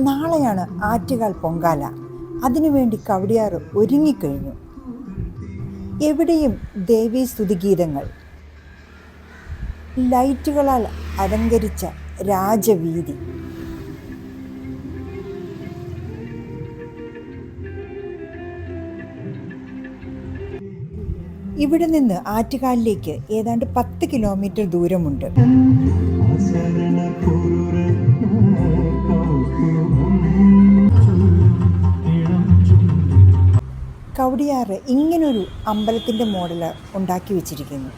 നാളെയാണ് ആറ്റുകാൽ പൊങ്കാല. അതിനുവേണ്ടി കവടിയാറ് ഒരുങ്ങിക്കഴിഞ്ഞു. എവിടെയും ദേവീ സ്തുതിഗീതങ്ങൾ, ലൈറ്റുകളാൽ അലങ്കരിച്ച രാജവീതി. ഇവിടെ നിന്ന് ആറ്റുകാലിലേക്ക് ഏതാണ്ട് 10 കിലോമീറ്റർ ദൂരമുണ്ട്. കവടിയാറ് ഇങ്ങനൊരു അമ്പലത്തിൻ്റെ മോഡൽ ഉണ്ടാക്കി വെച്ചിരിക്കുന്നു.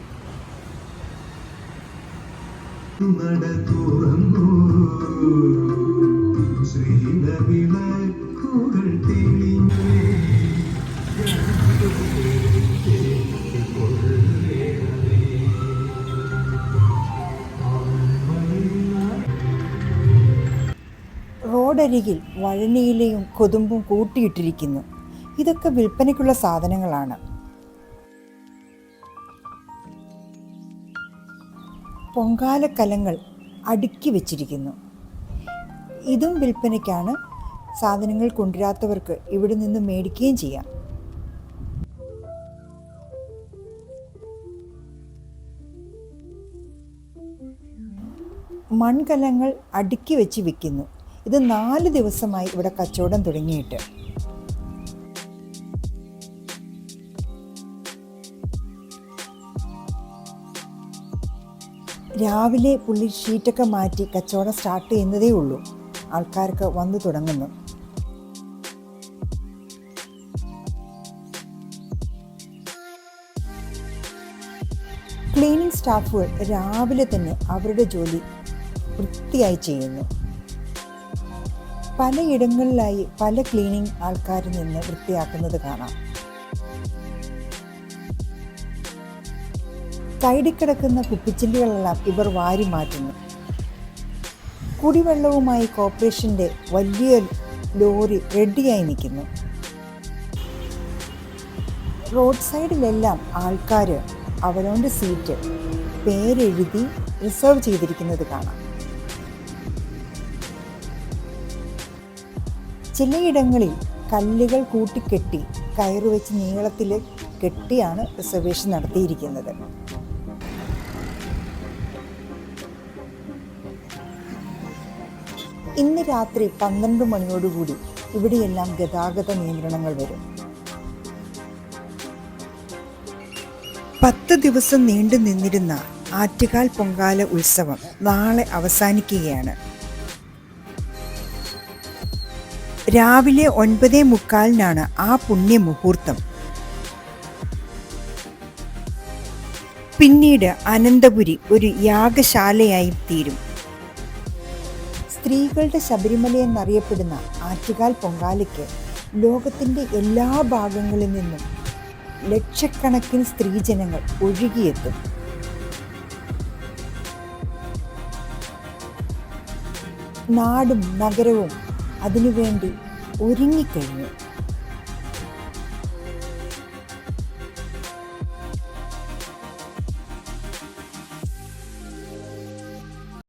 റോഡരികിൽ വഴണിയിലയും കൊതുമ്പും കൂട്ടിയിട്ടിരിക്കുന്നു. ഇതൊക്കെ വിൽപ്പനയ്ക്കുള്ള സാധനങ്ങളാണ്. പൊങ്കാലക്കലങ്ങൾ അടുക്കി വെച്ചിരിക്കുന്നു. ഇതും വിൽപ്പനയ്ക്കാണ്. സാധനങ്ങൾ കൊണ്ടുവരാത്തവർക്ക് ഇവിടെ നിന്ന് മേടിക്കുകയും ചെയ്യാം. മൺകലങ്ങൾ അടുക്കി വെച്ച് വിൽക്കുന്നു. ഇത് 4 ദിവസമായി ഇവിടെ കച്ചവടം തുടങ്ങിയിട്ട്. രാവിലെ പുള്ളി ഷീറ്റൊക്കെ മാറ്റി കച്ചവടം സ്റ്റാർട്ട് ചെയ്യുന്നതേ ഉള്ളൂ. ആൾക്കാർക്ക് വന്നു തുടങ്ങുന്നു. ക്ലീനിങ് സ്റ്റാഫുകൾ രാവിലെ തന്നെ അവരുടെ ജോലി വൃത്തിയായി ചെയ്യുന്നു. പലയിടങ്ങളിലായി പല ക്ലീനിങ് ആൾക്കാരിൽ നിന്ന് വൃത്തിയാക്കുന്നത് കാണാം. സൈഡിൽ കിടക്കുന്ന കുപ്പിച്ചില്ലുകളെല്ലാം ഇവർ വാരി മാറ്റുന്നു. കുടിവെള്ളവുമായി കോർപ്പറേഷൻ്റെ വലിയ ലോറി റെഡിയായി നിൽക്കുന്നു. റോഡ് സൈഡിലെല്ലാം ആൾക്കാർ അവരവൻ്റെ സീറ്റ് പേരെഴുതി റിസർവ് ചെയ്തിരിക്കുന്നത് കാണാം. ചിലയിടങ്ങളിൽ കല്ലുകൾ കൂട്ടിക്കെട്ടി കയറുവെച്ച് നീളത്തിൽ കെട്ടിയാണ് റിസർവേഷൻ നടത്തിയിരിക്കുന്നത്. ഇന്ന് രാത്രി 12 മണിയോടുകൂടി ഇവിടെയെല്ലാം ഗതാഗത നിയന്ത്രണങ്ങൾ വരും. 10 ദിവസം നീണ്ടു നിന്നിരുന്ന ആറ്റുകാൽ പൊങ്കാല ഉത്സവം നാളെ അവസാനിക്കുകയാണ്. രാവിലെ 9:45 ആ പുണ്യമുഹൂർത്തം. പിന്നീട് അനന്തപുരി ഒരു യാഗശാലയായി തീരും. സ്ത്രീകളുടെ ശബരിമല എന്നറിയപ്പെടുന്ന ആറ്റുകാൽ പൊങ്കാലയ്ക്ക് ലോകത്തിൻ്റെ എല്ലാ ഭാഗങ്ങളിൽ നിന്നും ലക്ഷക്കണക്കിന് സ്ത്രീജനങ്ങൾ ഒഴുകിയെത്തും. നാടും നഗരവും അതിനുവേണ്ടി ഒരുങ്ങിക്കഴിഞ്ഞു.